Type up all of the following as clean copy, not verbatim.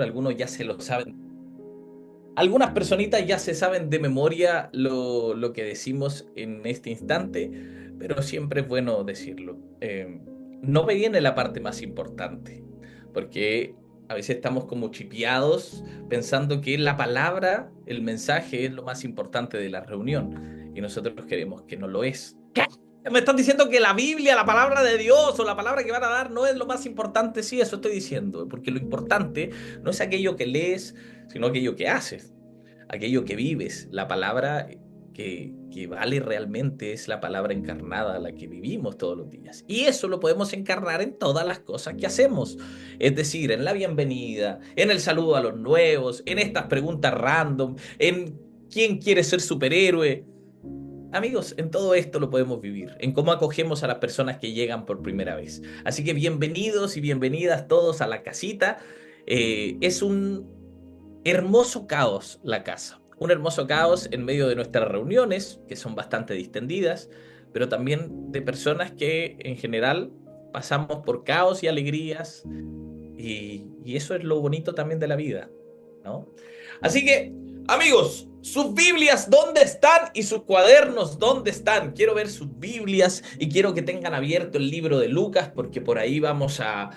algunos ya se lo saben. Algunas personitas ya se saben de memoria lo que decimos en este instante, pero siempre es bueno decirlo. No viene la parte más importante, porque a veces estamos como chipeados pensando que la palabra, el mensaje es lo más importante de la reunión, y nosotros queremos que no lo es. ¿Qué? ¿Me están diciendo que la Biblia, la palabra de Dios o la palabra que van a dar no es lo más importante? Sí, eso estoy diciendo, porque lo importante no es aquello que lees, sino aquello que haces, aquello que vives. La palabra que vale realmente es la palabra encarnada, la que vivimos todos los días. Y eso lo podemos encarnar en todas las cosas que hacemos. Es decir, en la bienvenida, en el saludo a los nuevos, en estas preguntas random, en quién quiere ser superhéroe. Amigos, en todo esto lo podemos vivir, en cómo acogemos a las personas que llegan por primera vez. Así que bienvenidos y bienvenidas todos a la casita. Es un hermoso caos la casa, un hermoso caos en medio de nuestras reuniones, que son bastante distendidas, pero también de personas que en general pasamos por caos y alegrías, y eso es lo bonito también de la vida, ¿no? Así que, amigos, sus Biblias, ¿dónde están? Y sus cuadernos, ¿dónde están? Quiero ver sus Biblias y quiero que tengan abierto el libro de Lucas, porque por ahí vamos a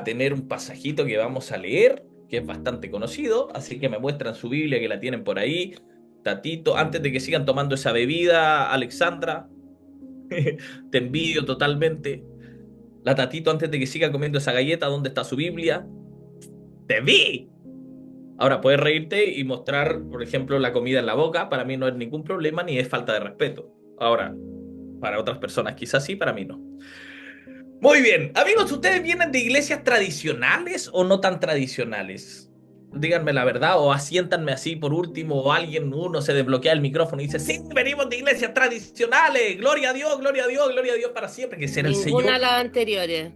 tener un pasajito que vamos a leer, que es bastante conocido. Así que me muestran su Biblia, que la tienen por ahí. Tatito, antes de que sigan tomando esa bebida, Alexandra, te envidio totalmente. La Tatito, antes de que siga comiendo esa galleta, ¿dónde está su Biblia? ¡Te vi! Ahora, puedes reírte y mostrar, por ejemplo, la comida en la boca. Para mí no es ningún problema ni es falta de respeto. Ahora, para otras personas quizás sí, para mí no. Muy bien. Amigos, ¿ustedes vienen de iglesias tradicionales o no tan tradicionales? Díganme la verdad o asiéntanme así por último o alguien, uno se desbloquea el micrófono y dice, sí, venimos de iglesias tradicionales. Gloria a Dios, gloria a Dios, gloria a Dios para siempre, que será el Ninguna Señor. de las anteriores,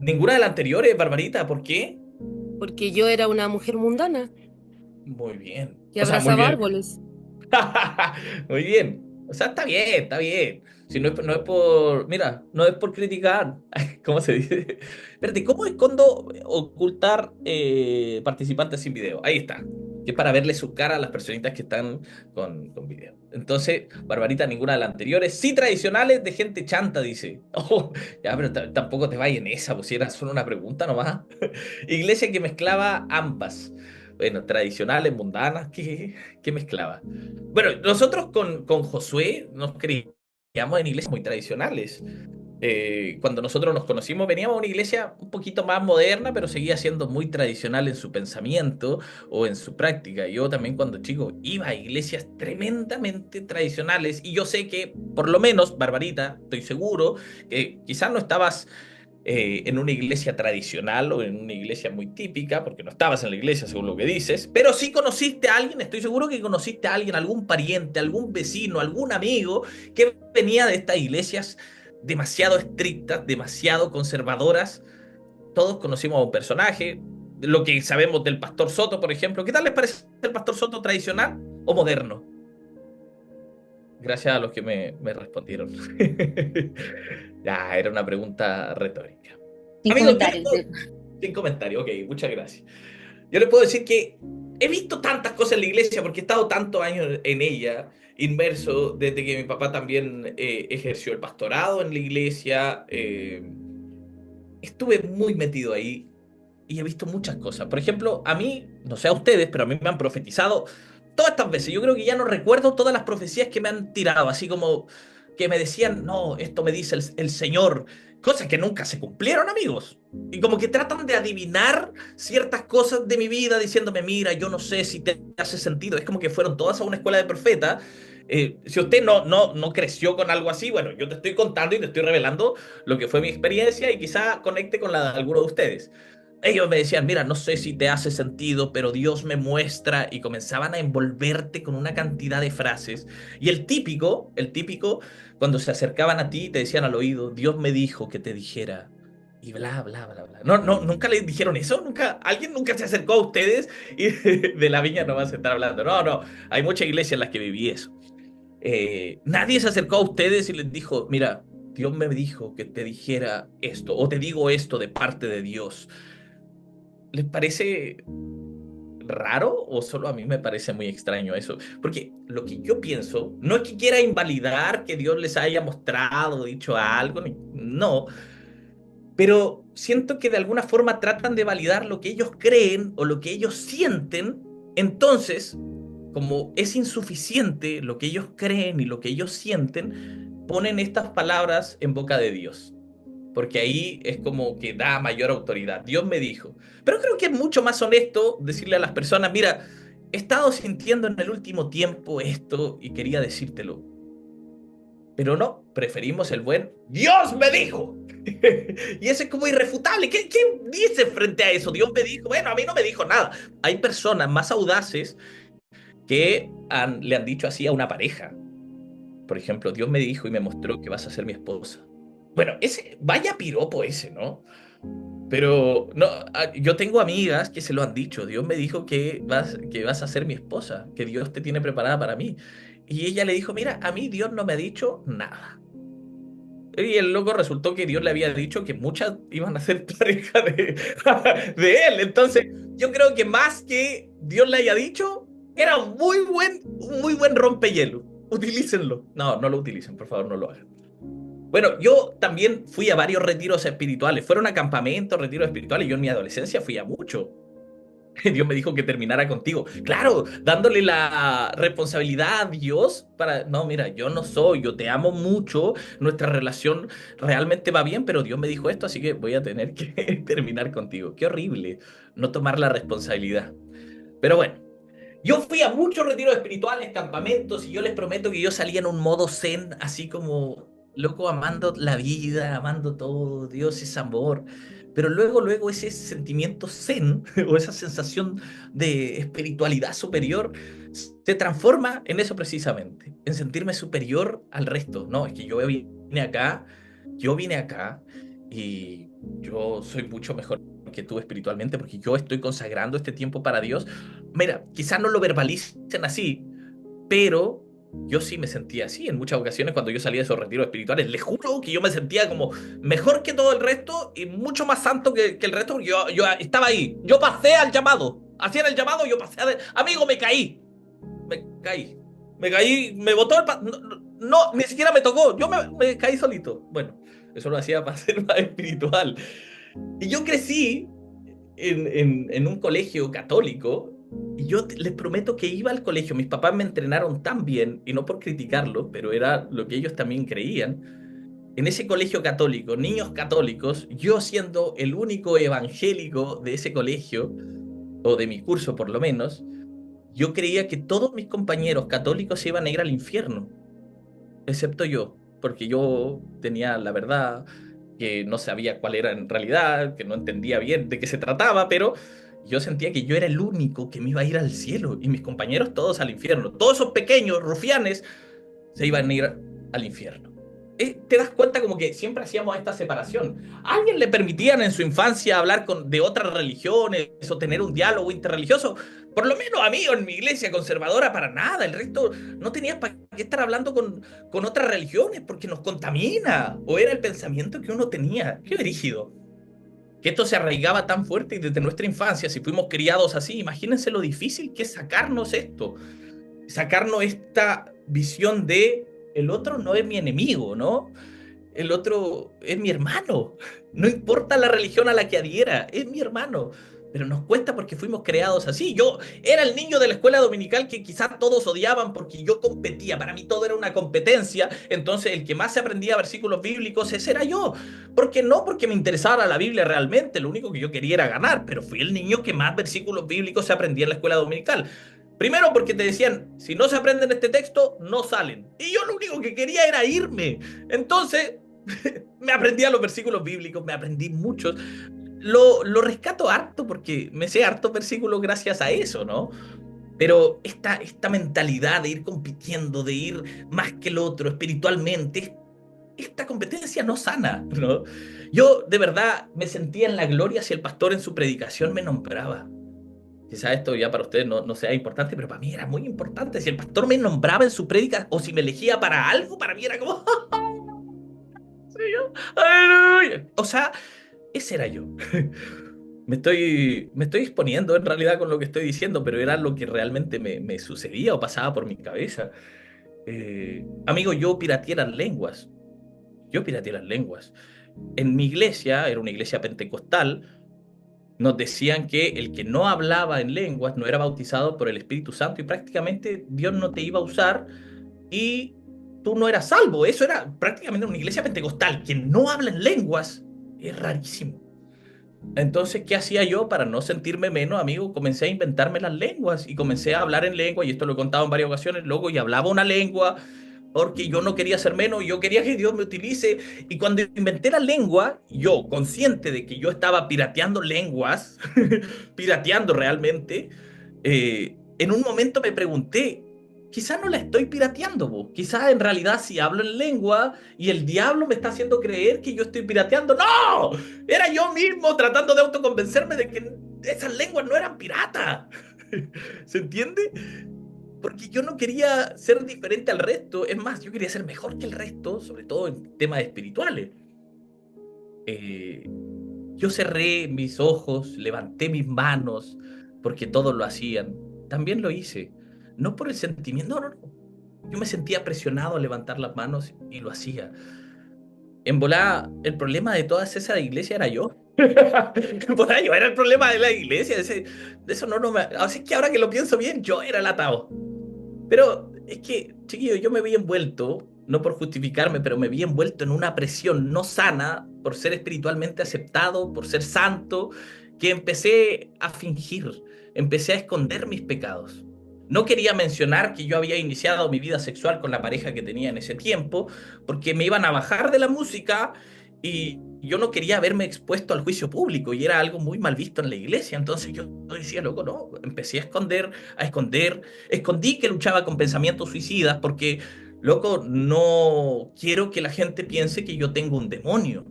Ninguna de las anteriores, Barbarita, ¿por qué? porque yo era una mujer mundana Muy bien. que O sea, muy abrazaba bien. árboles. Muy bien. O sea, está bien, está bien. Si no es, no es por, mira, no es por criticar. ¿Cómo se dice? Espérate, ¿cómo escondo ocultar participantes sin video? Ahí está. Que es para verle su cara a las personitas que están con video. Entonces, Barbarita, ninguna de las anteriores. Sí, tradicionales de gente chanta, dice. Oh, ya, pero tampoco te vayas en esa, pues si era solo una pregunta nomás. Iglesia que mezclaba ambas. Bueno, tradicionales, mundanas, ¿qué mezclaba? Bueno, nosotros con Josué nos criamos en iglesias muy tradicionales. Cuando nosotros nos conocimos, veníamos a una iglesia un poquito más moderna, pero seguía siendo muy tradicional en su pensamiento o en su práctica. Yo también cuando chico iba a iglesias tremendamente tradicionales y yo sé que, por lo menos, Barbarita, estoy seguro que quizás no estabas en una iglesia tradicional o en una iglesia muy típica, porque no estabas en la iglesia según lo que dices, pero sí conociste a alguien, estoy seguro que conociste a alguien, algún pariente, algún vecino, algún amigo que venía de estas iglesias demasiado estrictas, demasiado conservadoras. Todos conocimos a un personaje, lo que sabemos del Pastor Soto, por ejemplo. ¿Qué tal les parece el Pastor Soto tradicional o moderno? Gracias a los que me respondieron. Ya, era una pregunta retórica. Sin Amigos, yo les comentarios. puedo... Sin comentario, ok, muchas gracias. Yo les puedo decir que he visto tantas cosas en la iglesia porque he estado tantos años en ella, inmerso, desde que mi papá también ejerció el pastorado en la iglesia. Estuve muy metido ahí y he visto muchas cosas. Por ejemplo, a mí, no sé a ustedes, pero a mí me han profetizado todas estas veces. Yo creo que ya no recuerdo todas las profecías que me han tirado, así como que me decían, no, esto me dice el Señor, cosas que nunca se cumplieron, amigos. Y como que tratan de adivinar ciertas cosas de mi vida, diciéndome, mira, yo no sé si te hace sentido. Es como que fueron todas a una escuela de profeta. Si usted no creció con algo así, bueno, yo te estoy contando y te estoy revelando lo que fue mi experiencia y quizá conecte con la de alguno de ustedes. Ellos me decían, mira, no sé si te hace sentido, pero Dios me muestra y comenzaban a envolverte con una cantidad de frases. Y el típico, cuando se acercaban a ti y te decían al oído, Dios me dijo que te dijera y bla, bla, bla, bla. No, no, nunca les dijeron eso, nunca, alguien nunca se acercó a ustedes y de la viña no vas a estar hablando. No, no, hay muchas iglesias en las que viví eso. Nadie se acercó a ustedes y les dijo, mira, Dios me dijo que te dijera esto, o te digo esto de parte de Dios. ¿Les parece? raro o solo a mí me parece muy extraño eso? Porque lo que yo pienso no es que quiera invalidar que Dios les haya mostrado, dicho algo, no, pero siento que de alguna forma tratan de validar lo que ellos creen o lo que ellos sienten. Entonces, como es insuficiente lo que ellos creen y lo que ellos sienten, ponen estas palabras en boca de Dios. Porque ahí es como que da mayor autoridad. Dios me dijo. Pero creo que es mucho más honesto decirle a las personas, mira, he estado sintiendo en el último tiempo esto y quería decírtelo. Pero no, preferimos el buen Dios me dijo. Y eso es como irrefutable. ¿Quién dice frente a eso? Dios me dijo. Bueno, a mí no me dijo nada. Hay personas más audaces que le han dicho así a una pareja. Por ejemplo, Dios me dijo y me mostró que vas a ser mi esposa. Bueno, ese, vaya piropo ese, ¿no? Pero no, yo tengo amigas que se lo han dicho. Dios me dijo que vas a ser mi esposa, que Dios te tiene preparada para mí. Y ella le dijo, mira, a mí Dios no me ha dicho nada. Y el loco resultó que Dios le había dicho que muchas iban a ser pareja de él. Entonces, yo creo que más que Dios le haya dicho, era un muy buen rompehielo. Utilícenlo. No, no lo utilicen, por favor, no lo hagan. Bueno, yo también fui a varios retiros espirituales. Fueron a campamentos, retiros espirituales. Yo en mi adolescencia fui a mucho. Dios me dijo que terminara contigo. Claro, dándole la responsabilidad a Dios para, no, mira, yo no soy, yo te amo mucho, nuestra relación realmente va bien, pero Dios me dijo esto, así que voy a tener que terminar contigo. Qué horrible no tomar la responsabilidad. Pero bueno, yo fui a muchos retiros espirituales, campamentos, y yo les prometo que yo salía en un modo zen, así como loco, amando la vida, amando todo, Dios es amor. Pero luego ese sentimiento zen o esa sensación de espiritualidad superior se transforma en eso precisamente, en sentirme superior al resto. No, es que yo vine acá y yo soy mucho mejor que tú espiritualmente porque yo estoy consagrando este tiempo para Dios. Mira, quizás no lo verbalicen así, pero yo sí me sentía así en muchas ocasiones cuando yo salía de esos retiros espirituales. Les juro que yo me sentía como mejor que todo el resto y mucho más santo que el resto porque yo estaba ahí. Yo pasé al llamado. Hacían el llamado, yo pasé Amigo, me caí. Me caí. Me caí, me botó no, no, ni siquiera me tocó. Me caí solito. Bueno, eso lo hacía para ser más espiritual. Y yo crecí en un colegio católico y yo les prometo que iba al colegio. Mis papás me entrenaron tan bien, y no por criticarlo, pero era lo que ellos también creían. En ese colegio católico, niños católicos, yo siendo el único evangélico de ese colegio, o de mi curso por lo menos, yo creía que todos mis compañeros católicos se iban a ir al infierno, excepto yo, porque yo tenía la verdad, que no sabía cuál era en realidad, que no entendía bien de qué se trataba, pero yo sentía que yo era el único que me iba a ir al cielo y mis compañeros todos al infierno. Todos esos pequeños rufianes se iban a ir al infierno. Te das cuenta como que siempre hacíamos esta separación. ¿A alguien le permitían en su infancia hablar de otras religiones o tener un diálogo interreligioso? Por lo menos a mí o en mi iglesia conservadora, para nada. El resto no tenías para qué estar hablando con otras religiones porque nos contamina. O era el pensamiento que uno tenía. Qué brígido. Que esto se arraigaba tan fuerte y desde nuestra infancia, si fuimos criados así, imagínense lo difícil que es sacarnos esto, sacarnos esta visión de el otro no es mi enemigo, ¿no? El otro es mi hermano. No importa la religión a la que adhiera, es mi hermano. Pero nos cuesta porque fuimos creados así. Yo era el niño de la escuela dominical que quizás todos odiaban porque yo competía. Para mí todo era una competencia. Entonces el que más se aprendía versículos bíblicos, ese era yo. Porque no porque me interesara la Biblia realmente, lo único que yo quería era ganar. Pero fui el niño que más versículos bíblicos se aprendía en la escuela dominical. Primero porque te decían, si no se aprenden este texto, no salen. Y yo lo único que quería era irme. Entonces, me aprendía los versículos bíblicos, me aprendí muchos. Lo rescato harto porque me sé hartos versículos gracias a eso, ¿no? Pero esta mentalidad de ir compitiendo, de ir más que el otro espiritualmente, esta competencia no sana, ¿no? Yo de verdad me sentía en la gloria si el pastor en su predicación me nombraba. Quizás esto ya para ustedes no sea importante, pero para mí era muy importante. Si el pastor me nombraba en su prédica o si me elegía para algo, para mí era como, soy yo. Aleluya. O sea, ese era yo. me estoy exponiendo en realidad con lo que estoy diciendo, pero era lo que realmente me sucedía o pasaba por mi cabeza. Amigo, yo pirateé las lenguas. Yo pirateé las lenguas. En mi iglesia, era una iglesia pentecostal, nos decían que el que no hablaba en lenguas no era bautizado por el Espíritu Santo y prácticamente Dios no te iba a usar y tú no eras salvo. Eso era prácticamente una iglesia pentecostal. Quien no habla en lenguas es rarísimo. Entonces, ¿qué hacía yo para no sentirme menos, amigo? Comencé a inventarme las lenguas y comencé a hablar en lengua, y esto lo he contado en varias ocasiones, loco, y hablaba una lengua porque yo no quería ser menos, yo quería que Dios me utilice. Y cuando inventé la lengua, yo, consciente de que yo estaba pirateando lenguas, pirateando realmente, en un momento me pregunté, quizás no la estoy pirateando, bo. Quizás en realidad si hablo en lengua y el diablo me está haciendo creer que yo estoy pirateando. ¡No! Era yo mismo tratando de autoconvencerme de que esas lenguas no eran piratas. ¿Se entiende? Porque yo no quería ser diferente al resto. Es más, yo quería ser mejor que el resto, sobre todo en temas espirituales. Eh, yo cerré mis ojos, levanté mis manos, porque todos lo hacían. También lo hice. No por el sentimiento, no, no, no. Yo me sentía presionado a levantar las manos y lo hacía. En volada, el problema de todas esas iglesias era yo. En volada, yo era el problema de la iglesia. De eso no me. Así que ahora que lo pienso bien, yo era el atado. Pero es que, chiquillo, yo me vi envuelto, no por justificarme, pero me vi envuelto en una presión no sana por ser espiritualmente aceptado, por ser santo, que empecé a fingir, empecé a esconder mis pecados. No quería mencionar que yo había iniciado mi vida sexual con la pareja que tenía en ese tiempo, porque me iban a bajar de la música y yo no quería verme expuesto al juicio público y era algo muy mal visto en la iglesia. Entonces yo decía, loco, no, empecé a esconder. Escondí que luchaba con pensamientos suicidas porque, loco, no quiero que la gente piense que yo tengo un demonio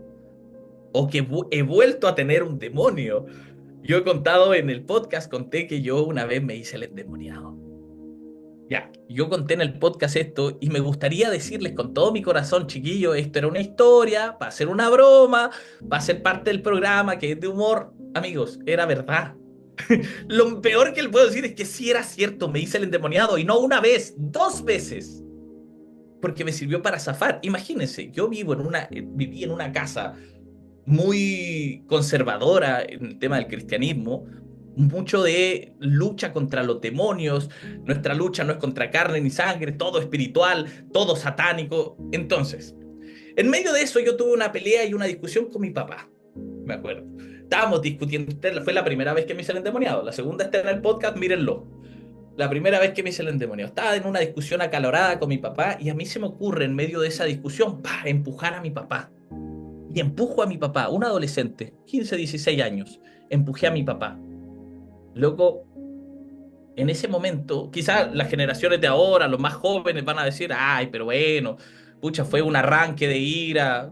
o que he vuelto a tener un demonio. Yo he contado en el podcast, conté que yo una vez me hice el endemoniado. Ya, yo conté en el podcast esto y me gustaría decirles con todo mi corazón, chiquillos, esto era una historia, para hacer una broma, para ser parte del programa que es de humor. Amigos, era verdad. Lo peor que le puedo decir es que sí era cierto, me hice el endemoniado y no una vez, dos veces, porque me sirvió para zafar. Imagínense, yo viví en una casa muy conservadora en el tema del cristianismo, mucho de lucha contra los demonios, nuestra lucha no es contra carne ni sangre, todo espiritual, todo satánico. Entonces, en medio de eso yo tuve una pelea y una discusión con mi papá, me acuerdo. Estábamos discutiendo, fue la primera vez que me hice el endemoniado, la segunda está en el podcast, mírenlo. La primera vez que me hice el endemoniado, estaba en una discusión acalorada con mi papá y a mí se me ocurre en medio de esa discusión, empujar a mi papá. Y empujo a mi papá, un adolescente, 15, 16 años, empujé a mi papá. Loco, en ese momento, quizás las generaciones de ahora, los más jóvenes van a decir, ay, pero bueno, pucha, fue un arranque de ira.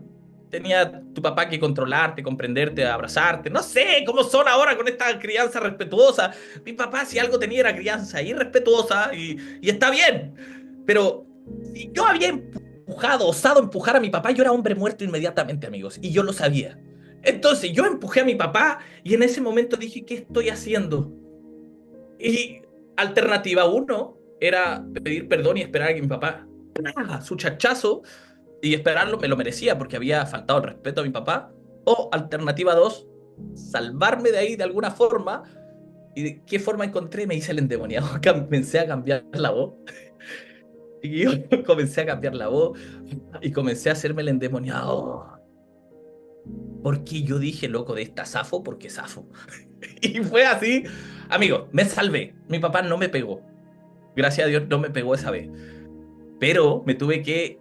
Tenía tu papá que controlarte, comprenderte, abrazarte. No sé cómo son ahora con esta crianza respetuosa. Mi papá, si algo tenía, era crianza irrespetuosa y está bien. Pero si yo había empujado, osado empujar a mi papá, yo era hombre muerto inmediatamente, amigos. Y yo lo sabía. Entonces yo empujé a mi papá y en ese momento dije, ¿qué estoy haciendo? Y alternativa uno era pedir perdón y esperar a que mi papá haga su chachazo y esperarlo, me lo merecía porque había faltado el respeto a mi papá. O alternativa dos, salvarme de ahí de alguna forma. ¿Y de qué forma encontré? Me hice el endemoniado. Comencé a cambiar la voz. Y yo comencé a cambiar la voz y comencé a hacerme el endemoniado. Porque yo dije, loco, de esta zafo porque zafo. Y fue así. Amigo, me salvé. Mi papá no me pegó. Gracias a Dios no me pegó esa vez. Pero me tuve que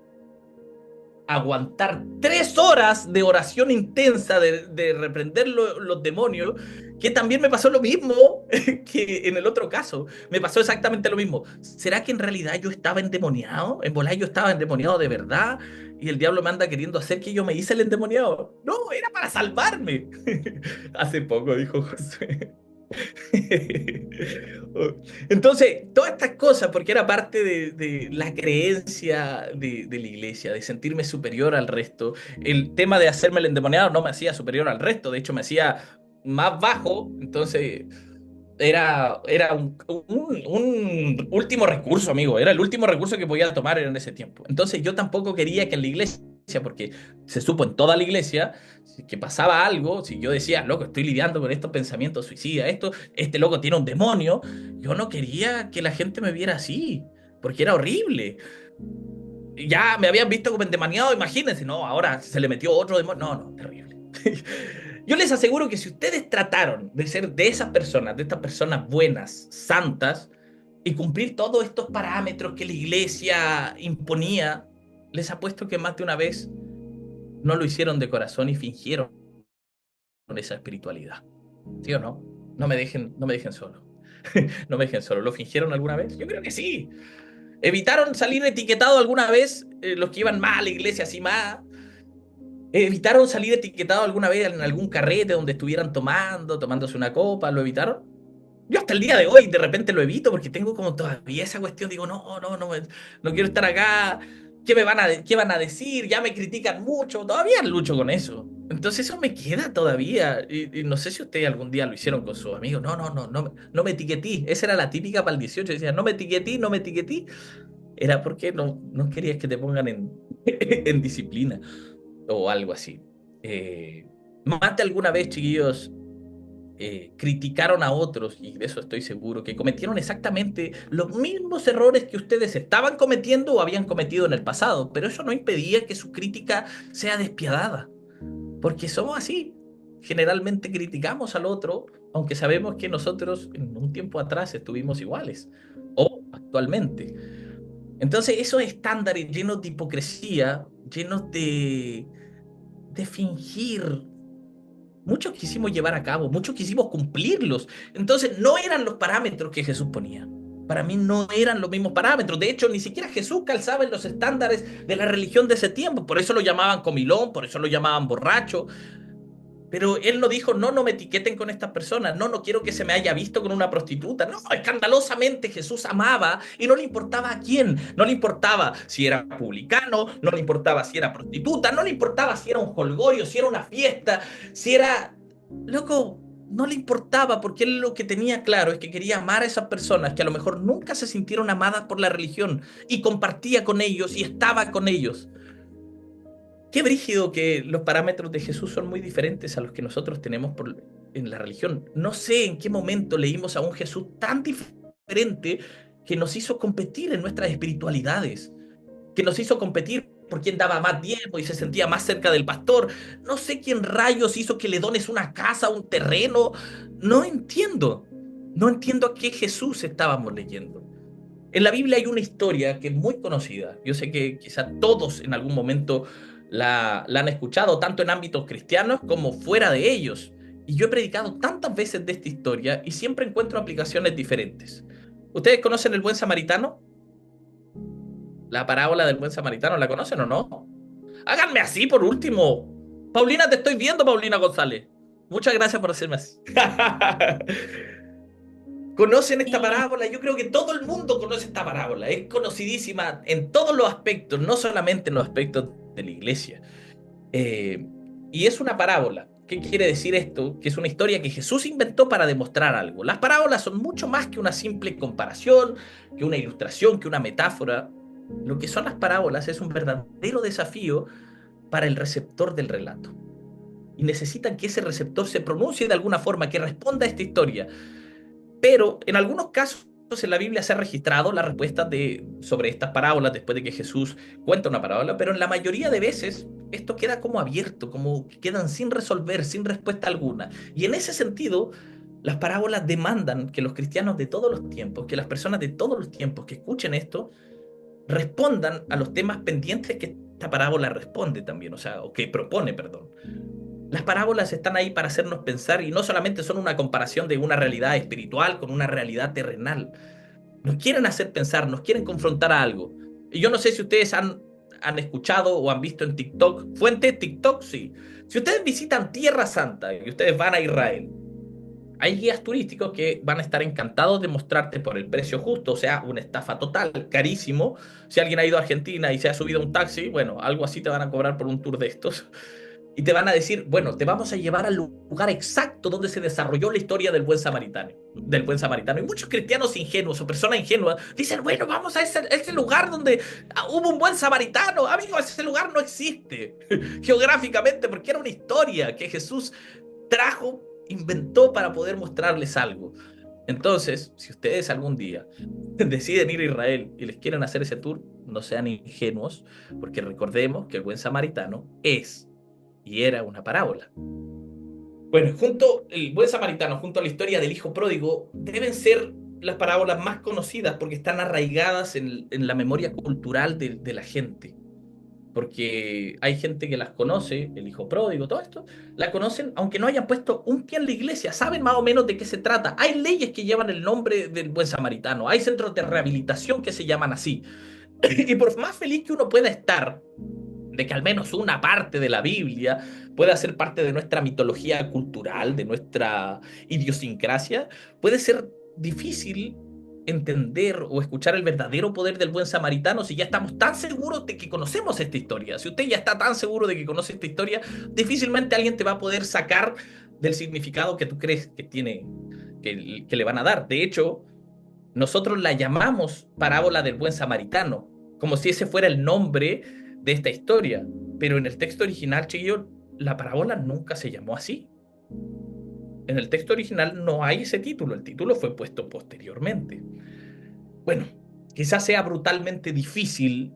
aguantar 3 horas de oración intensa, de reprender los demonios, que también me pasó lo mismo que en el otro caso. Me pasó exactamente lo mismo. ¿Será que en realidad yo estaba endemoniado? En volar yo estaba endemoniado de verdad y el diablo me anda queriendo hacer que yo me hice el endemoniado. No, era para salvarme. Hace poco dijo José. Entonces, todas estas cosas, porque era parte de la creencia de la iglesia, de sentirme superior al resto. El tema de hacerme el endemoniado no me hacía superior al resto, de hecho me hacía más bajo, entonces era un último recurso, amigo. Era el último recurso que podía tomar en ese tiempo. Entonces yo tampoco quería que en la iglesia, porque se supo en toda la iglesia que pasaba algo, si yo decía, loco, estoy lidiando con estos pensamientos suicidas, este loco tiene un demonio, yo no quería que la gente me viera así, porque era horrible. Ya me habían visto como endemoniado, imagínense, no, ahora se le metió otro demonio. No, no, terrible. Yo les aseguro que si ustedes trataron de ser de esas personas, de estas personas buenas, santas, y cumplir todos estos parámetros que la iglesia imponía, les apuesto que más de una vez no lo hicieron de corazón y fingieron esa espiritualidad. ¿Sí o no? No me dejen solo. No me dejen solo. ¿Lo fingieron alguna vez? Yo creo que sí. ¿Evitaron salir etiquetados alguna vez los que iban más a la iglesia, así más? ¿Evitaron salir etiquetados alguna vez en algún carrete donde estuvieran tomándose una copa? ¿Lo evitaron? Yo hasta el día de hoy de repente lo evito porque tengo como todavía esa cuestión, digo, no, no, no, no quiero estar acá, ¿qué van a decir? Ya me critican mucho, todavía lucho con eso. Entonces eso me queda todavía. Y no sé si ustedes algún día lo hicieron con sus amigos. No, no, no, no, no me etiquetí. Esa era la típica para el 18. Decía, no me etiquetí, no me etiquetí. Era porque no querías que te pongan en, en disciplina o algo así. Más de alguna vez, chiquillos, criticaron a otros, y de eso estoy seguro, que cometieron exactamente los mismos errores que ustedes estaban cometiendo o habían cometido en el pasado, pero eso no impedía que su crítica sea despiadada, porque somos así. Generalmente criticamos al otro, aunque sabemos que nosotros en un tiempo atrás estuvimos iguales, o actualmente. Entonces, esos estándares llenos de hipocresía, llenos de fingir, muchos quisimos llevar a cabo, muchos quisimos cumplirlos. Entonces, no eran los parámetros que Jesús ponía. Para mí no eran los mismos parámetros. De hecho, ni siquiera Jesús calzaba en los estándares de la religión de ese tiempo. Por eso lo llamaban comilón, por eso lo llamaban borracho. Pero él no dijo, no, no me etiqueten con estas personas, no, no quiero que se me haya visto con una prostituta. No, escandalosamente Jesús amaba y no le importaba a quién, no le importaba si era publicano, no le importaba si era prostituta, no le importaba si era un jolgorio, si era una fiesta, si era... Loco, no le importaba porque él lo que tenía claro es que quería amar a esas personas que a lo mejor nunca se sintieron amadas por la religión y compartía con ellos y estaba con ellos. Qué brígido que los parámetros de Jesús son muy diferentes a los que nosotros tenemos en la religión. No sé en qué momento leímos a un Jesús tan diferente que nos hizo competir en nuestras espiritualidades, que nos hizo competir por quién daba más tiempo y se sentía más cerca del pastor. No sé quién rayos hizo que le dones una casa, un terreno. No entiendo. No entiendo a qué Jesús estábamos leyendo. En la Biblia hay una historia que es muy conocida. Yo sé que quizá todos en algún momento la han escuchado, tanto en ámbitos cristianos como fuera de ellos. Y yo he predicado tantas veces de esta historia y siempre encuentro aplicaciones diferentes. ¿Ustedes conocen el buen samaritano? La parábola del buen samaritano, ¿la conocen o no? Háganme así por último. Paulina, te estoy viendo, Paulina González. Muchas gracias por hacerme así. ¿Conocen esta Y parábola? Yo creo que todo el mundo conoce esta parábola. Es conocidísima en todos los aspectos, no solamente en los aspectos de la iglesia. Eh, y es una parábola. ¿Qué quiere decir esto? Que es una historia que Jesús inventó para demostrar algo. Las parábolas son mucho más que una simple comparación, que una ilustración, que una metáfora. Lo que son las parábolas es un verdadero desafío para el receptor del relato. Y necesitan que ese receptor se pronuncie de alguna forma, que responda a esta historia. Pero en algunos casos en la Biblia se ha registrado la respuesta sobre estas parábolas después de que Jesús cuenta una parábola, pero en la mayoría de veces esto queda como abierto, como que quedan sin resolver, sin respuesta alguna. Y en ese sentido, las parábolas demandan que los cristianos de todos los tiempos, que las personas de todos los tiempos que escuchen esto, respondan a los temas pendientes que esta parábola responde también, o sea, o que propone, perdón. Las parábolas están ahí para hacernos pensar y no solamente son una comparación de una realidad espiritual con una realidad terrenal. Nos quieren hacer pensar, nos quieren confrontar a algo. Y yo no sé si ustedes han escuchado o han visto en TikTok, fuente TikTok, sí. Si ustedes visitan Tierra Santa y ustedes van a Israel, hay guías turísticos que van a estar encantados de mostrarte por el precio justo, o sea, una estafa total, carísimo. Si alguien ha ido a Argentina y se ha subido a un taxi, bueno, algo así te van a cobrar por un tour de estos. y te van a decir, bueno, te vamos a llevar al lugar exacto donde se desarrolló la historia del buen samaritano. Del buen samaritano. Y muchos cristianos ingenuos o personas ingenuas dicen, bueno, vamos a ese lugar donde hubo un buen samaritano. Amigo, ese lugar no existe geográficamente porque era una historia que Jesús trajo, inventó para poder mostrarles algo. Entonces, si ustedes algún día deciden ir a Israel y les quieren hacer ese tour, no sean ingenuos, porque recordemos que el buen samaritano es y era una parábola. Bueno, el buen samaritano, junto a la historia del hijo pródigo, deben ser las parábolas más conocidas porque están arraigadas en la memoria cultural de la gente. Porque hay gente que las conoce, el hijo pródigo, todo esto, la conocen aunque no hayan puesto un pie en la iglesia, saben más o menos de qué se trata. Hay leyes que llevan el nombre del buen samaritano, hay centros de rehabilitación que se llaman así. Y por más feliz que uno pueda estar de que al menos una parte de la Biblia pueda ser parte de nuestra mitología cultural, de nuestra idiosincrasia, puede ser difícil entender o escuchar el verdadero poder del buen samaritano si ya estamos tan seguros de que conocemos esta historia. Si usted ya está tan seguro de que conoce esta historia, difícilmente alguien te va a poder sacar del significado que tú crees que tiene, que le van a dar. De hecho, nosotros la llamamos parábola del buen samaritano, como si ese fuera el nombre de esta historia. Pero en el texto original, chiquillo, la parábola nunca se llamó así. En el texto original no hay ese título, el título fue puesto posteriormente. Bueno, quizás sea brutalmente difícil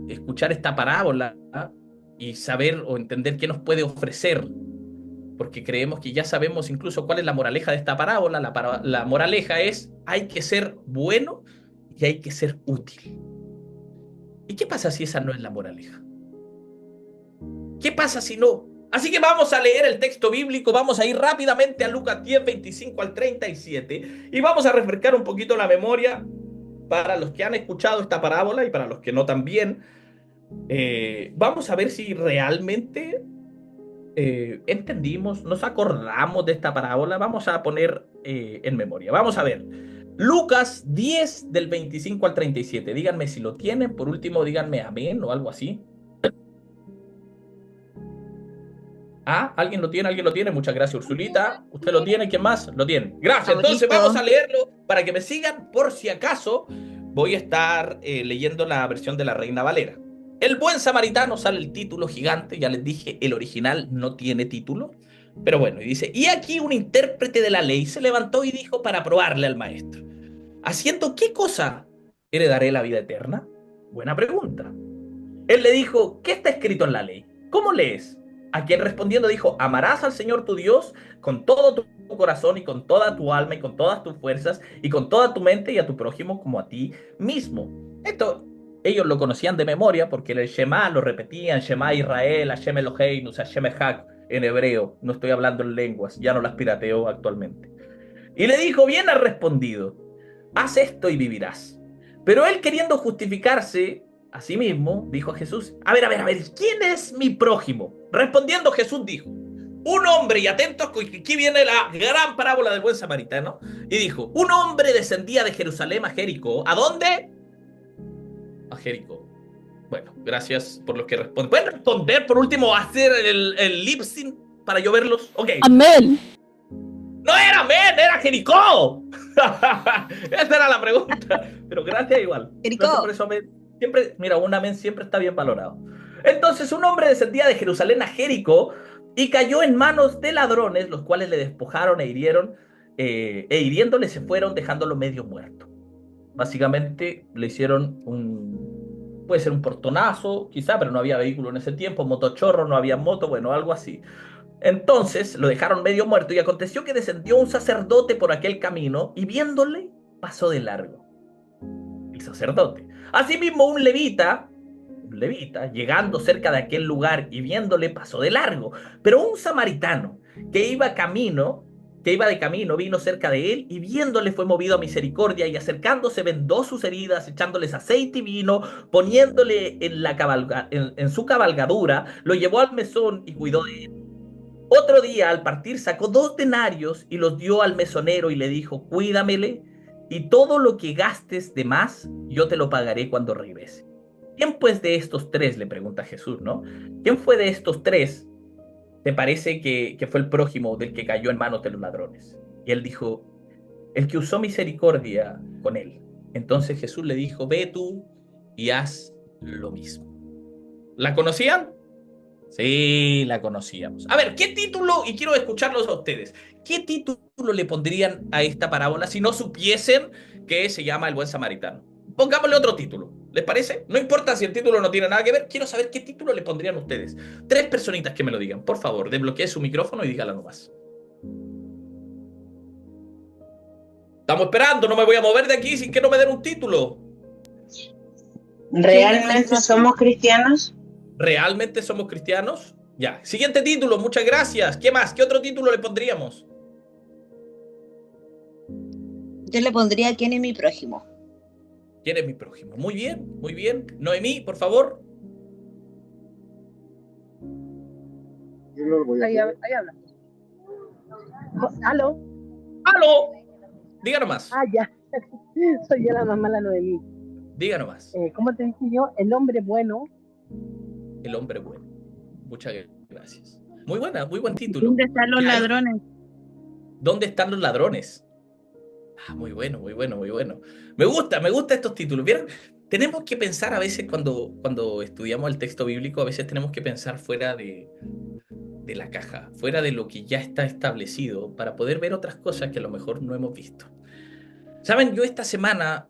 escuchar esta parábola y saber o entender qué nos puede ofrecer, porque creemos que ya sabemos incluso cuál es la moraleja de esta parábola. La moraleja es, hay que ser bueno y hay que ser útil. ¿Y qué pasa si esa no es la moraleja? ¿Qué pasa si no? Así que vamos a leer el texto bíblico, vamos a ir rápidamente a Lucas 10, 25 al 37 y vamos a refrescar un poquito la memoria para los que han escuchado esta parábola y para los que no también. Vamos a ver si realmente entendimos, nos acordamos de esta parábola. Vamos a poner en memoria. Vamos a ver. Lucas 10 del 25 al 37. Díganme si lo tienen. Por último, díganme amén o algo así. Ah, ¿alguien lo tiene? ¿Alguien lo tiene? Muchas gracias, Ursulita. ¿Usted lo tiene? ¿Quién más? Lo tiene. Gracias. Entonces vamos a leerlo para que me sigan. Por si acaso, voy a estar leyendo la versión de la Reina Valera. El buen samaritano, sale el título gigante. Ya les dije, el original no tiene título. Pero bueno, y dice, y aquí un intérprete de la ley se levantó y dijo para probarle al maestro, ¿haciendo qué cosa heredaré la vida eterna? Buena pregunta. Él le dijo, ¿qué está escrito en la ley? ¿Cómo lees? A quien respondiendo dijo, amarás al Señor tu Dios con todo tu corazón y con toda tu alma y con todas tus fuerzas y con toda tu mente y a tu prójimo como a ti mismo. Esto ellos lo conocían de memoria porque el Shema lo repetían, Shema Israel, Hashem Eloheinu, Hashem Echad en hebreo. No estoy hablando en lenguas, ya no las pirateo actualmente. Y le dijo, bien has respondido, haz esto y vivirás. Pero él queriendo justificarse a sí mismo, dijo a Jesús, a ver, ¿quién es mi prójimo? Respondiendo Jesús dijo, un hombre, y atentos, que aquí viene la gran parábola del buen samaritano, y dijo, un hombre descendía de Jerusalén a Jericó. ¿A dónde? A Jericó. Bueno, gracias por los que responden. ¿Pueden responder por último, hacer el lip sync para yo verlos? Ok. Amén. No era amén, era Jericó. Esa era la pregunta. Pero gracias igual. Jericó. Gracias por eso, amén. Siempre, mira, un amén siempre está bien valorado. Entonces un hombre descendía de Jerusalén a Jericó y cayó en manos de ladrones, los cuales le despojaron e hirieron, e hiriéndole se fueron, dejándolo medio muerto. Básicamente le hicieron puede ser un portonazo, quizá, pero no había vehículo en ese tiempo, motochorro, no había moto, bueno, algo así. Entonces lo dejaron medio muerto y aconteció que descendió un sacerdote por aquel camino y viéndole pasó de largo. El sacerdote. Asimismo un levita, llegando cerca de aquel lugar y viéndole pasó de largo. Pero un samaritano que iba de camino, vino cerca de él y viéndole fue movido a misericordia y acercándose vendó sus heridas, echándoles aceite y vino, poniéndole en su cabalgadura, lo llevó al mesón y cuidó de él. Otro día, al partir, sacó 2 denarios y los dio al mesonero y le dijo, cuídamele, y todo lo que gastes de más, yo te lo pagaré cuando regrese. ¿Quién pues de estos tres? Le pregunta Jesús, ¿no? ¿Quién fue de estos tres te parece que fue el prójimo del que cayó en manos de los ladrones? Y él dijo, el que usó misericordia con él. Entonces Jesús le dijo, ve tú y haz lo mismo. ¿La conocían? Sí, la conocíamos. A ver, ¿qué título, y quiero escucharlos a ustedes, qué título le pondrían a esta parábola si no supiesen que se llama el buen samaritano? Pongámosle otro título, ¿les parece? No importa si el título no tiene nada que ver, quiero saber qué título le pondrían ustedes. Tres personitas que me lo digan, por favor, desbloquee su micrófono y dígala nomás. Estamos esperando, no me voy a mover de aquí sin que no me den un título. ¿Realmente somos cristianos? ¿Realmente somos cristianos? Ya. Siguiente título, muchas gracias. ¿Qué más? ¿Qué otro título le pondríamos? Yo le pondría quién es mi prójimo. ¿Quién es mi prójimo? Muy bien, muy bien. Noemí, por favor. Ahí habla. ¿Aló? ¡Aló! Diga nomás. Ah, ya. Soy yo la mamá, la Noemí. Diga nomás. ¿Cómo te dije yo? El hombre bueno. El hombre bueno. Muchas gracias. Muy buena, muy buen título. ¿Dónde están los ladrones? ¿Dónde están los ladrones? Ah, muy bueno, muy bueno, muy bueno. Me gusta estos títulos. ¿Vieron? Tenemos que pensar a veces cuando estudiamos el texto bíblico, a veces tenemos que pensar fuera de la caja, fuera de lo que ya está establecido, para poder ver otras cosas que a lo mejor no hemos visto. Saben, yo esta semana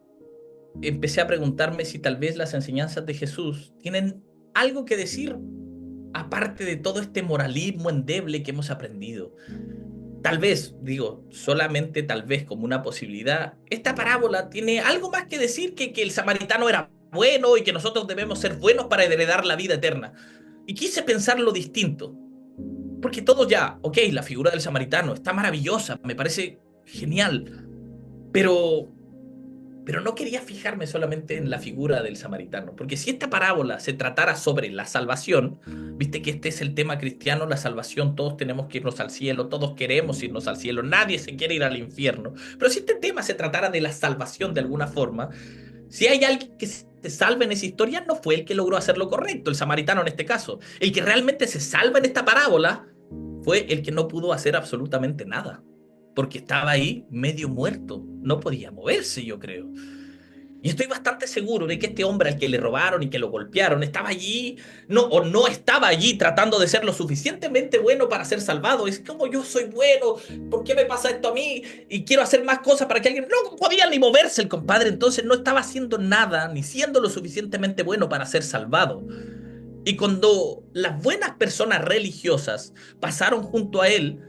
empecé a preguntarme si tal vez las enseñanzas de Jesús tienen algo que decir, aparte de todo este moralismo endeble que hemos aprendido. Tal vez, digo, solamente tal vez como una posibilidad, esta parábola tiene algo más que decir que el samaritano era bueno y que nosotros debemos ser buenos para heredar la vida eterna. Y quise pensarlo distinto. Porque todo ya, ok, la figura del samaritano está maravillosa, me parece genial, pero, pero no quería fijarme solamente en la figura del samaritano, porque si esta parábola se tratara sobre la salvación, viste que este es el tema cristiano, la salvación, todos tenemos que irnos al cielo, todos queremos irnos al cielo, nadie se quiere ir al infierno, pero si este tema se tratara de la salvación de alguna forma, si hay alguien que se salva en esa historia, no fue el que logró hacer lo correcto, el samaritano en este caso. El que realmente se salva en esta parábola fue el que no pudo hacer absolutamente nada, porque estaba ahí medio muerto, no podía moverse, yo creo. Y estoy bastante seguro de que este hombre al que le robaron y que lo golpearon estaba allí, no, o no estaba allí tratando de ser lo suficientemente bueno para ser salvado. Es como yo soy bueno, ¿por qué me pasa esto a mí? Y quiero hacer más cosas para que alguien... No podía ni moverse el compadre, entonces no estaba haciendo nada, ni siendo lo suficientemente bueno para ser salvado. Y cuando las buenas personas religiosas pasaron junto a él,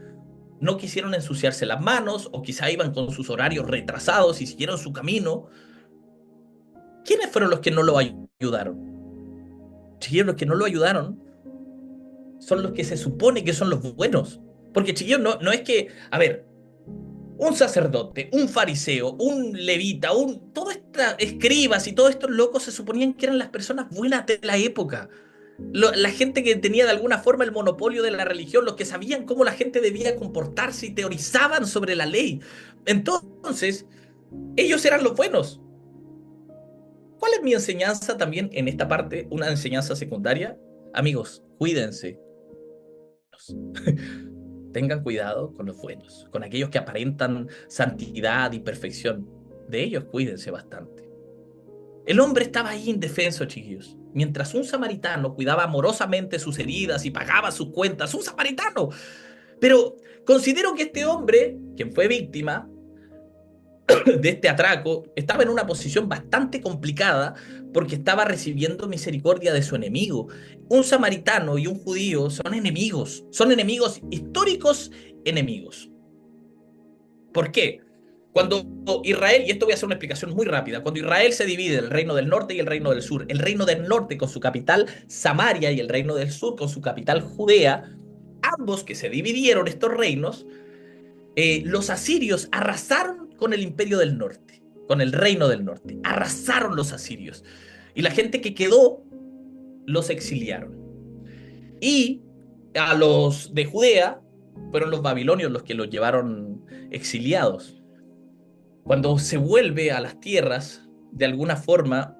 no quisieron ensuciarse las manos, o quizá iban con sus horarios retrasados y siguieron su camino. ¿Quiénes fueron los que no lo ayudaron? Chiquillos, los que no lo ayudaron son los que se supone que son los buenos. Porque, chiquillos, no es que, a ver, un sacerdote, un fariseo, un levita, todos estos escribas y todos estos locos se suponían que eran las personas buenas de la época. La gente que tenía de alguna forma el monopolio de la religión, los que sabían cómo la gente debía comportarse y teorizaban sobre la ley. Entonces, ellos eran los buenos. ¿Cuál es mi enseñanza también en esta parte? Una enseñanza secundaria. Amigos, cuídense. Tengan cuidado con los buenos, con aquellos que aparentan santidad y perfección. De ellos cuídense bastante. El hombre estaba ahí indefenso, chiquillos. Mientras un samaritano cuidaba amorosamente sus heridas y pagaba sus cuentas, un samaritano. Pero considero que este hombre, quien fue víctima de este atraco, estaba en una posición bastante complicada porque estaba recibiendo misericordia de su enemigo. Un samaritano y un judío son enemigos históricos, enemigos. ¿Por qué? Cuando Israel, y esto voy a hacer una explicación muy rápida, cuando Israel se divide en el reino del norte y el reino del sur, el reino del norte con su capital Samaria y el reino del sur con su capital Judea, ambos que se dividieron estos reinos, los asirios arrasaron con el imperio del norte, con el reino del norte, arrasaron los asirios. Y la gente que quedó, los exiliaron. Y a los de Judea fueron los babilonios los que los llevaron exiliados. Cuando se vuelve a las tierras, de alguna forma,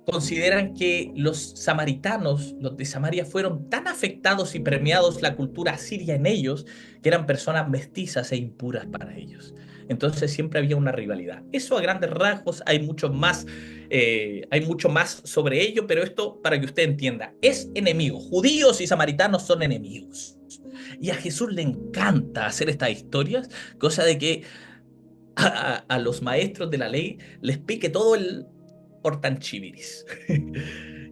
consideran que los samaritanos, los de Samaria, fueron tan afectados y permeados la cultura asiria en ellos, que eran personas mestizas e impuras para ellos. Entonces siempre había una rivalidad. Eso a grandes rasgos, hay mucho más sobre ello, pero esto para que usted entienda, es enemigo. Judíos y samaritanos son enemigos. Y a Jesús le encanta hacer estas historias, cosa de que a los maestros de la ley les pique todo el hortanchiviris.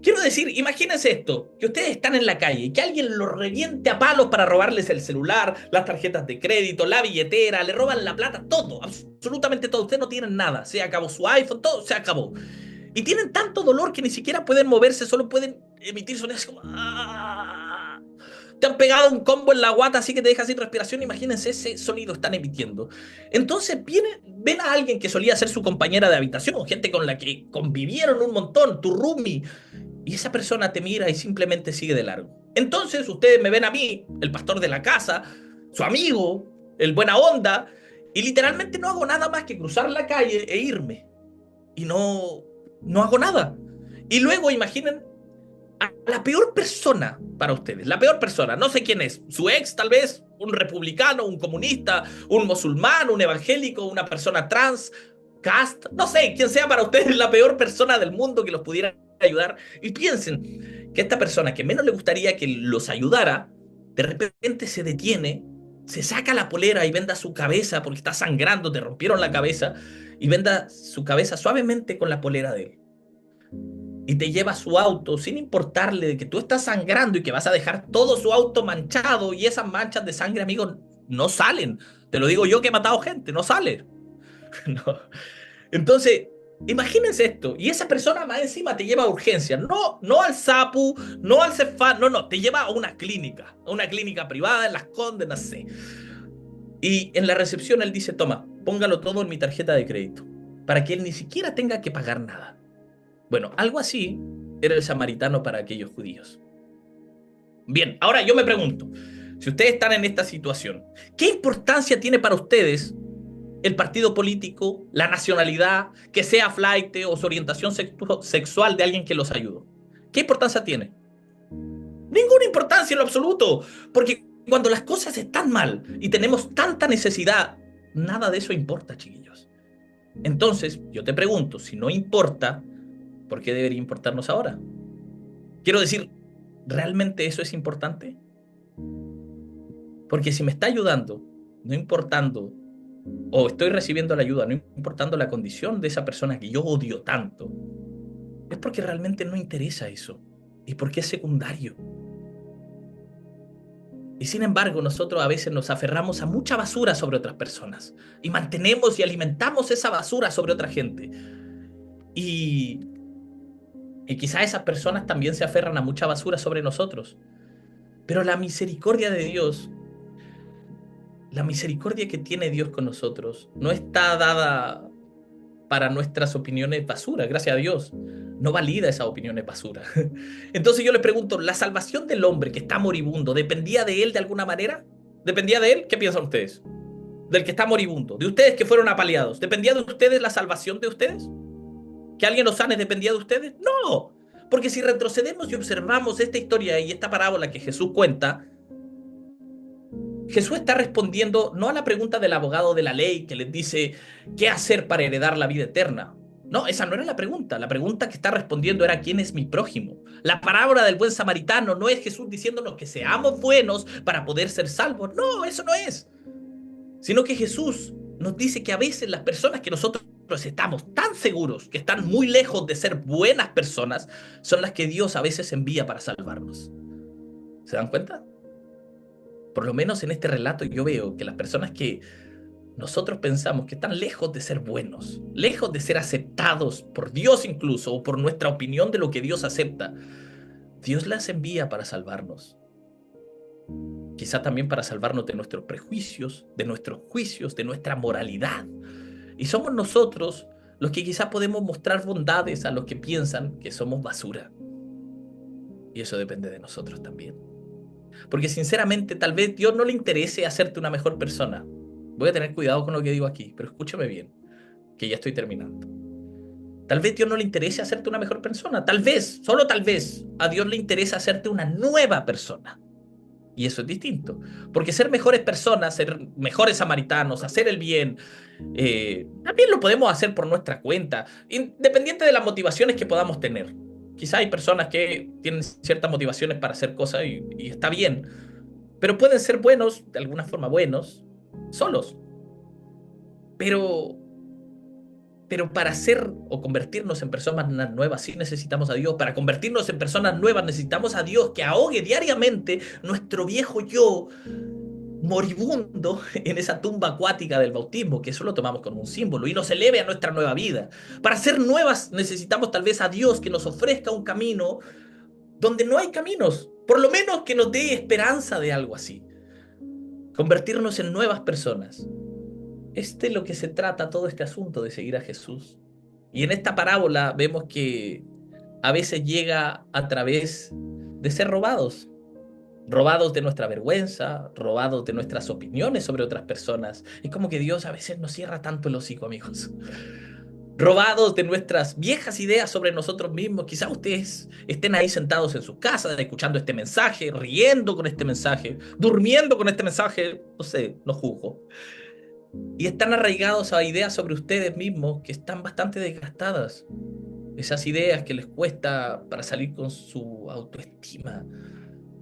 Quiero decir, imagínense esto, que ustedes están en la calle y que alguien los reviente a palos para robarles el celular, las tarjetas de crédito, la billetera, le roban la plata, todo, absolutamente todo. Ustedes no tienen nada, se acabó su iPhone, todo se acabó. Y tienen tanto dolor que ni siquiera pueden moverse, solo pueden emitir sonidos como... ¡Ah! Te han pegado un combo en la guata así que te deja sin respiración. Imagínense ese sonido están emitiendo. Entonces ven a alguien que solía ser su compañera de habitación, gente con la que convivieron un montón, tu roomie, y esa persona te mira y simplemente sigue de largo. Entonces ustedes me ven a mí, el pastor de la casa, su amigo, el buena onda, y literalmente no hago nada más que cruzar la calle e irme. Y no hago nada. Y luego imaginen a la peor persona para ustedes, la peor persona, no sé quién es, su ex tal vez, un republicano, un comunista, un musulmán, un evangélico, una persona trans, cast, no sé, quién sea para ustedes la peor persona del mundo que los pudiera ayudar, y piensen que esta persona que menos le gustaría que los ayudara, de repente se detiene, se saca la polera y venda su cabeza porque está sangrando, te rompieron la cabeza, y venda su cabeza suavemente con la polera de él. Y te lleva a su auto sin importarle de que tú estás sangrando y que vas a dejar todo su auto manchado, y esas manchas de sangre, amigos, no salen. Te lo digo yo que he matado gente, no salen. No. Entonces, imagínense esto, y esa persona más encima te lleva a urgencias, no al SAPU, no al Cefam, no, te lleva a una clínica privada en Las Condes, no sé. Y en la recepción él dice, toma, póngalo todo en mi tarjeta de crédito, para que él ni siquiera tenga que pagar nada. Bueno, algo así era el samaritano para aquellos judíos. Bien, ahora yo me pregunto, si ustedes están en esta situación, ¿qué importancia tiene para ustedes el partido político, la nacionalidad, que sea flaite o su orientación sexual de alguien que los ayudó? ¿Qué importancia tiene? Ninguna importancia en lo absoluto, porque cuando las cosas están mal y tenemos tanta necesidad, nada de eso importa, chiquillos. Entonces, yo te pregunto, si no importa, ¿por qué debería importarnos ahora? Quiero decir, ¿realmente eso es importante? Porque si me está ayudando, no importando, o estoy recibiendo la ayuda, no importando la condición de esa persona que yo odio tanto, es porque realmente no interesa eso, y porque es secundario. Y sin embargo, nosotros a veces nos aferramos a mucha basura sobre otras personas, y mantenemos y alimentamos esa basura sobre otra gente. Y quizás esas personas también se aferran a mucha basura sobre nosotros. Pero la misericordia de Dios, la misericordia que tiene Dios con nosotros, no está dada para nuestras opiniones basura, gracias a Dios. No valida esas opiniones basura. Entonces yo les pregunto, ¿la salvación del hombre que está moribundo dependía de él de alguna manera? ¿Dependía de él? ¿Qué piensan ustedes? Del que está moribundo, de ustedes que fueron apaleados. ¿Dependía de ustedes la salvación de ustedes? ¿Que alguien los sane dependía de ustedes? No, porque si retrocedemos y observamos esta historia y esta parábola que Jesús cuenta, Jesús está respondiendo no a la pregunta del abogado de la ley que les dice ¿qué hacer para heredar la vida eterna? No, esa no era la pregunta. La pregunta que está respondiendo era ¿quién es mi prójimo? La parábola del buen samaritano no es Jesús diciéndonos que seamos buenos para poder ser salvos. No, eso no es. Sino que Jesús nos dice que a veces las personas que nosotros estamos tan seguros que están muy lejos de ser buenas personas son las que Dios a veces envía para salvarnos. ¿Se dan cuenta? Por lo menos en este relato yo veo que las personas que nosotros pensamos que están lejos de ser buenos, lejos de ser aceptados por Dios incluso, o por nuestra opinión de lo que Dios acepta, Dios las envía para salvarnos. Quizá también para salvarnos de nuestros prejuicios, de nuestros juicios, de nuestra moralidad. Y somos nosotros los que quizá podemos mostrar bondades a los que piensan que somos basura. Y eso depende de nosotros también. Porque sinceramente tal vez Dios no le interese hacerte una mejor persona. Voy a tener cuidado con lo que digo aquí, pero escúchame bien, que ya estoy terminando. Tal vez Dios no le interese hacerte una mejor persona. Tal vez, solo tal vez, a Dios le interesa hacerte una nueva persona. Y eso es distinto. Porque ser mejores personas, ser mejores samaritanos, hacer el bien, también lo podemos hacer por nuestra cuenta, independiente de las motivaciones que podamos tener. Quizá hay personas que tienen ciertas motivaciones para hacer cosas y está bien, pero pueden ser buenos, de alguna forma buenos, solos. Pero para ser o convertirnos en personas nuevas sí necesitamos a Dios. Para convertirnos en personas nuevas necesitamos a Dios que ahogue diariamente nuestro viejo yo moribundo en esa tumba acuática del bautismo, que eso lo tomamos como un símbolo, y nos eleve a nuestra nueva vida. Para ser nuevas necesitamos tal vez a Dios que nos ofrezca un camino donde no hay caminos, por lo menos que nos dé esperanza de algo así. Convertirnos en nuevas personas. Es de lo que se trata todo este asunto de seguir a Jesús. Y en esta parábola vemos que a veces llega a través de ser robados. Robados de nuestra vergüenza, robados de nuestras opiniones sobre otras personas. Es como que Dios a veces nos cierra tanto el hocico, amigos. Robados de nuestras viejas ideas sobre nosotros mismos. Quizá ustedes estén ahí sentados en sus casas, escuchando este mensaje, riendo con este mensaje, durmiendo con este mensaje. No sé, no juzgo. Y están arraigados a ideas sobre ustedes mismos que están bastante desgastadas. Esas ideas que les cuesta para salir con su autoestima,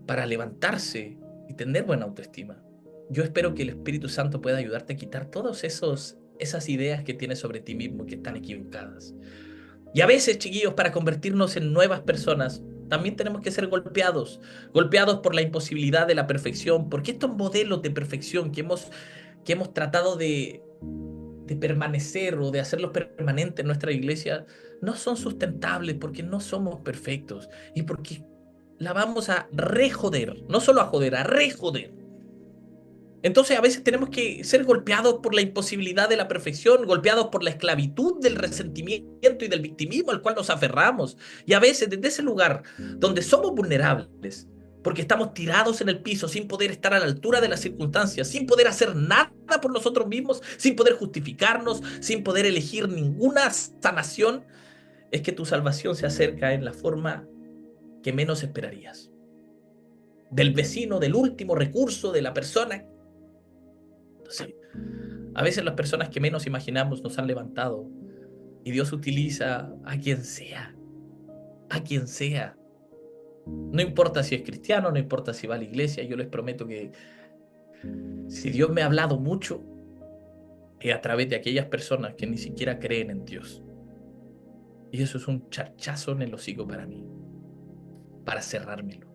para levantarse y tener buena autoestima. Yo espero que el Espíritu Santo pueda ayudarte a quitar todas esas ideas que tienes sobre ti mismo que están equivocadas. Y a veces, chiquillos, para convertirnos en nuevas personas, también tenemos que ser golpeados por la imposibilidad de la perfección, porque estos modelos de perfección que hemos tratado de permanecer o de hacerlos permanentes en nuestra iglesia no son sustentables porque no somos perfectos y porque la vamos a rejoder, no solo a joder, a rejoder. Entonces a veces tenemos que ser golpeados por la imposibilidad de la perfección, golpeados por la esclavitud del resentimiento y del victimismo al cual nos aferramos. Y a veces desde ese lugar donde somos vulnerables, porque estamos tirados en el piso sin poder estar a la altura de las circunstancias, sin poder hacer nada por nosotros mismos, sin poder justificarnos, sin poder elegir ninguna sanación, es que tu salvación se acerca en la forma que menos esperarías. Del vecino, del último recurso, de la persona. Entonces, a veces las personas que menos imaginamos nos han levantado y Dios utiliza a quien sea, a quien sea. No importa si es cristiano, no importa si va a la iglesia, yo les prometo que si Dios me ha hablado mucho, es a través de aquellas personas que ni siquiera creen en Dios. Y eso es un charchazo en el hocico para mí, para cerrármelo.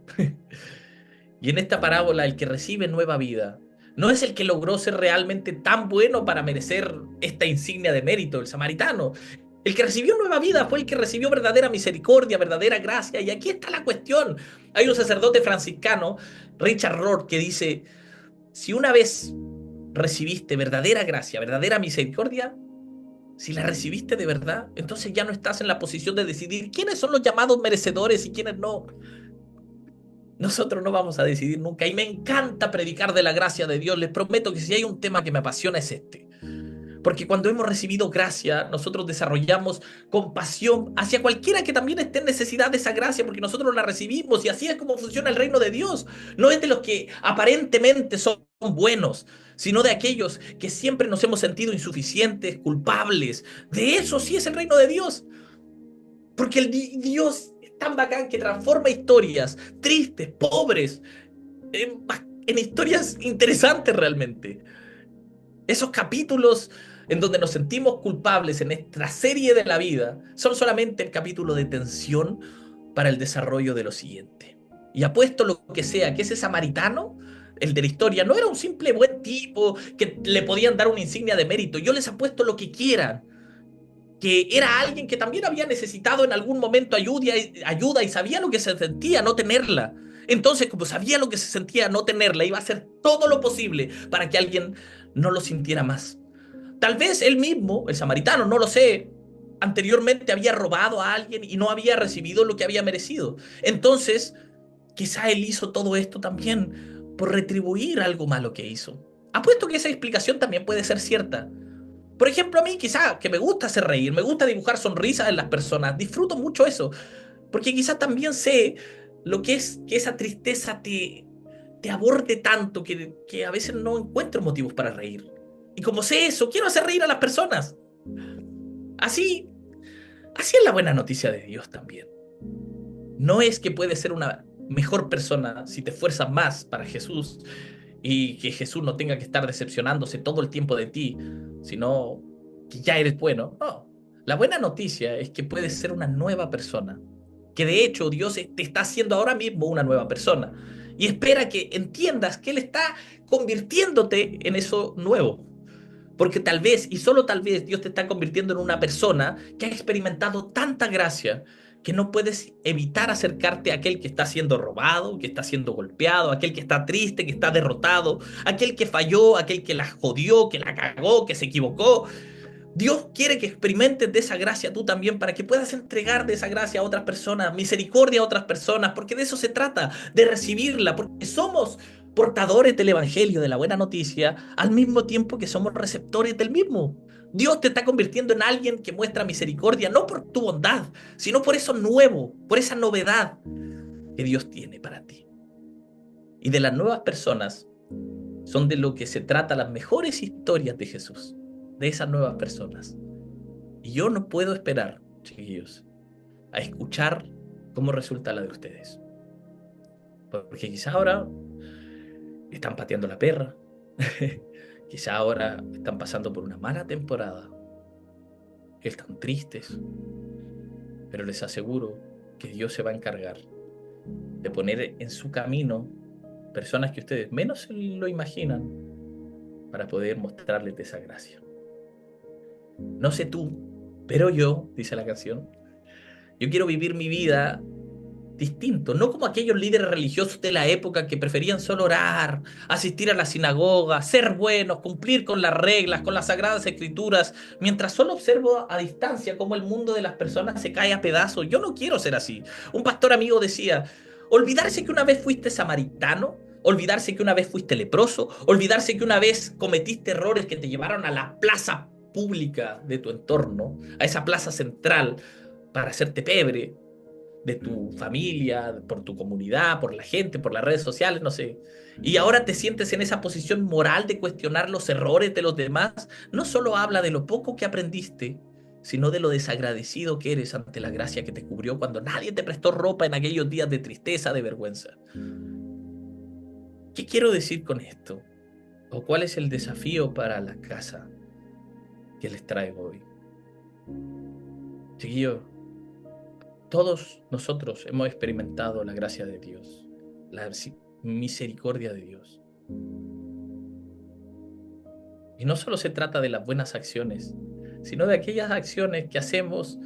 Y en esta parábola, el que recibe nueva vida no es el que logró ser realmente tan bueno para merecer esta insignia de mérito, el samaritano. El que recibió nueva vida fue el que recibió verdadera misericordia, verdadera gracia. Y aquí está la cuestión. Hay un sacerdote franciscano, Richard Rohr, que dice, si una vez recibiste verdadera gracia, verdadera misericordia, si la recibiste de verdad, entonces ya no estás en la posición de decidir quiénes son los llamados merecedores y quiénes no. Nosotros no vamos a decidir nunca. Y me encanta predicar de la gracia de Dios. Les prometo que si hay un tema que me apasiona es este. Porque cuando hemos recibido gracia, nosotros desarrollamos compasión hacia cualquiera que también esté en necesidad de esa gracia, porque nosotros la recibimos y así es como funciona el reino de Dios. No es de los que aparentemente son buenos, sino de aquellos que siempre nos hemos sentido insuficientes, culpables. De eso sí es el reino de Dios. Porque el Dios es tan bacán que transforma historias tristes, pobres, en historias interesantes realmente. Esos capítulos en donde nos sentimos culpables en esta serie de la vida son solamente el capítulo de tensión para el desarrollo de lo siguiente. Y apuesto lo que sea, que ese samaritano, el de la historia, no era un simple buen tipo que le podían dar una insignia de mérito. Yo les apuesto lo que quieran, que era alguien que también había necesitado en algún momento ayuda y sabía lo que se sentía no tenerla. Entonces, como sabía lo que se sentía no tenerla, iba a hacer todo lo posible para que alguien no lo sintiera más. Tal vez él mismo, el samaritano, no lo sé, anteriormente había robado a alguien y no había recibido lo que había merecido. Entonces, quizá él hizo todo esto también por retribuir algo malo que hizo. Apuesto que esa explicación también puede ser cierta. Por ejemplo, a mí quizá que me gusta hacer reír, me gusta dibujar sonrisas en las personas, disfruto mucho eso, porque quizá también sé lo que es que esa tristeza te aborde tanto que a veces no encuentro motivos para reír. Y como sé eso, quiero hacer reír a las personas. Así, así es la buena noticia de Dios también. No es que puedes ser una mejor persona si te esfuerzas más para Jesús y que Jesús no tenga que estar decepcionándose todo el tiempo de ti, sino que ya eres bueno. No. La buena noticia es que puedes ser una nueva persona, que de hecho Dios te está haciendo ahora mismo una nueva persona y espera que entiendas que Él está convirtiéndote en eso nuevo. Porque tal vez, y solo tal vez, Dios te está convirtiendo en una persona que ha experimentado tanta gracia que no puedes evitar acercarte a aquel que está siendo robado, que está siendo golpeado, aquel que está triste, que está derrotado, aquel que falló, aquel que la jodió, que la cagó, que se equivocó. Dios quiere que experimentes de esa gracia tú también para que puedas entregar de esa gracia a otras personas, misericordia a otras personas, porque de eso se trata, de recibirla, porque somos portadores del Evangelio, de la buena noticia, al mismo tiempo que somos receptores del mismo. Dios te está convirtiendo en alguien que muestra misericordia, no por tu bondad, sino por eso nuevo, por esa novedad que Dios tiene para ti. Y de las nuevas personas son de lo que se trata las mejores historias de Jesús, de esas nuevas personas. Y yo no puedo esperar, chiquillos, a escuchar cómo resulta la de ustedes. Porque quizá ahora están pateando la perra, quizá ahora están pasando por una mala temporada, están tristes, pero les aseguro que Dios se va a encargar de poner en su camino personas que ustedes menos se lo imaginan para poder mostrarles de esa gracia. No sé tú, pero yo, dice la canción, yo quiero vivir mi vida distinto, no como aquellos líderes religiosos de la época que preferían solo orar, asistir a la sinagoga, ser buenos, cumplir con las reglas, con las sagradas escrituras, mientras solo observo a distancia cómo el mundo de las personas se cae a pedazos. Yo no quiero ser así. Un pastor amigo decía, olvidarse que una vez fuiste samaritano, olvidarse que una vez fuiste leproso, olvidarse que una vez cometiste errores que te llevaron a la plaza pública de tu entorno, a esa plaza central para hacerte pebre de tu familia, por tu comunidad, por la gente, por las redes sociales, no sé. Y ahora te sientes en esa posición moral de cuestionar los errores de los demás, no solo habla de lo poco que aprendiste, sino de lo desagradecido que eres ante la gracia que te cubrió cuando nadie te prestó ropa en aquellos días de tristeza, de vergüenza. ¿Qué quiero decir con esto? ¿O cuál es el desafío para la casa que les traigo hoy? Chiquillos, todos nosotros hemos experimentado la gracia de Dios, la misericordia de Dios. Y no solo se trata de las buenas acciones, sino de aquellas acciones que hacemos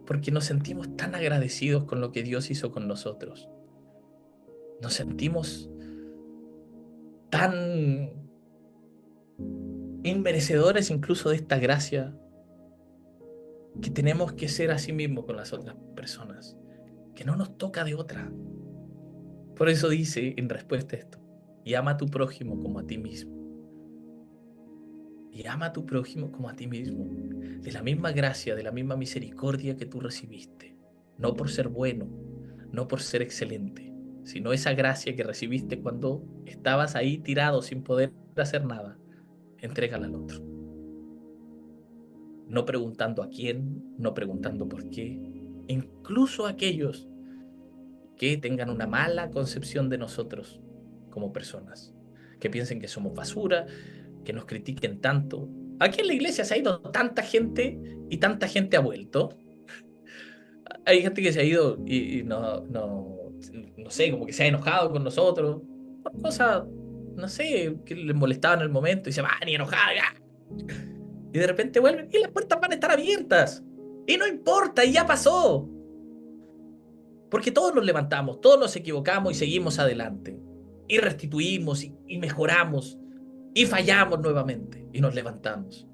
porque nos sentimos tan agradecidos con lo que Dios hizo con nosotros. Nos sentimos tan inmerecedores incluso de esta gracia que tenemos que ser así mismo con las otras personas, que no nos toca de otra. Por eso dice en respuesta a esto, y ama a tu prójimo como a ti mismo. Y ama a tu prójimo como a ti mismo, de la misma gracia, de la misma misericordia que tú recibiste, no por ser bueno, no por ser excelente, sino esa gracia que recibiste cuando estabas ahí tirado sin poder hacer nada, entrégala al otro. No preguntando a quién, no preguntando por qué, incluso aquellos que tengan una mala concepción de nosotros como personas, que piensen que somos basura, que nos critiquen tanto. Aquí en la iglesia se ha ido tanta gente y tanta gente ha vuelto. Hay gente que se ha ido y no sé, como que se ha enojado con nosotros, por cosas, no sé, que les molestaba en el momento y se van y enojados. Y de repente vuelven y las puertas van a estar abiertas. Y no importa, y ya pasó. Porque todos nos levantamos, todos nos equivocamos y seguimos adelante. Y restituimos y mejoramos. Y fallamos nuevamente y nos levantamos.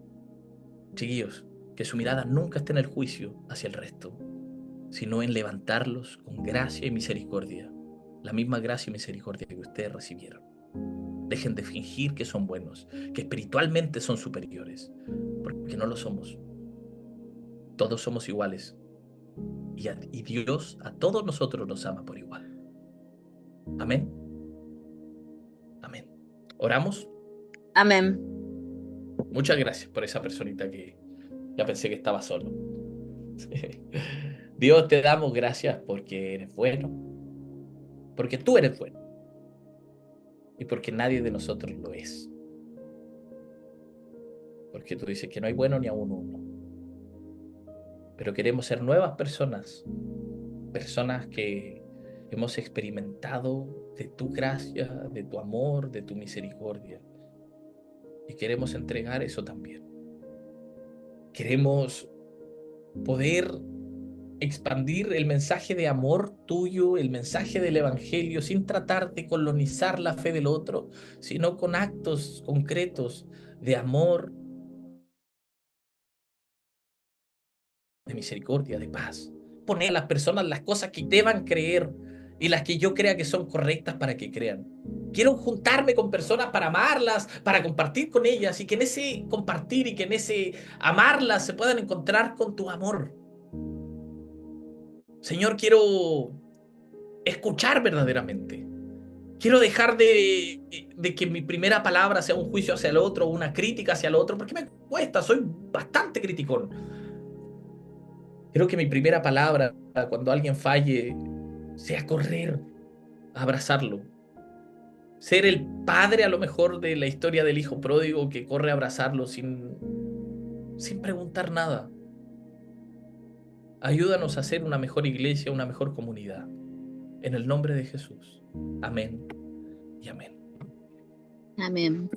Chiquillos, que su mirada nunca esté en el juicio hacia el resto, sino en levantarlos con gracia y misericordia. La misma gracia y misericordia que ustedes recibieron. Dejen de fingir que son buenos, que espiritualmente son superiores, porque no lo somos. Todos somos iguales. Y Dios a todos nosotros nos ama por igual. Amén. Amén. ¿Oramos? Amén. Muchas gracias por esa personita que ya pensé que estaba solo. Dios, te damos gracias porque eres bueno, porque tú eres bueno y porque nadie de nosotros lo es. Porque tú dices que no hay bueno ni aún uno. Pero queremos ser nuevas personas, personas que hemos experimentado de tu gracia, de tu amor, de tu misericordia. Y queremos entregar eso también. Queremos poder expandir el mensaje de amor tuyo, el mensaje del Evangelio, sin tratar de colonizar la fe del otro, sino con actos concretos de amor, de misericordia, de paz. Poner a las personas las cosas que deban creer y las que yo crea que son correctas para que crean. Quiero juntarme con personas para amarlas, para compartir con ellas y que en ese compartir y que en ese amarlas se puedan encontrar con tu amor. Señor, quiero escuchar verdaderamente. Quiero dejar de que mi primera palabra sea un juicio hacia el otro o una crítica hacia el otro, porque me cuesta, soy bastante criticón. Quiero que mi primera palabra cuando alguien falle sea correr a abrazarlo. Ser el padre a lo mejor de la historia del hijo pródigo que corre a abrazarlo sin preguntar nada. Ayúdanos a ser una mejor iglesia, una mejor comunidad. En el nombre de Jesús. Amén y amén. Amén.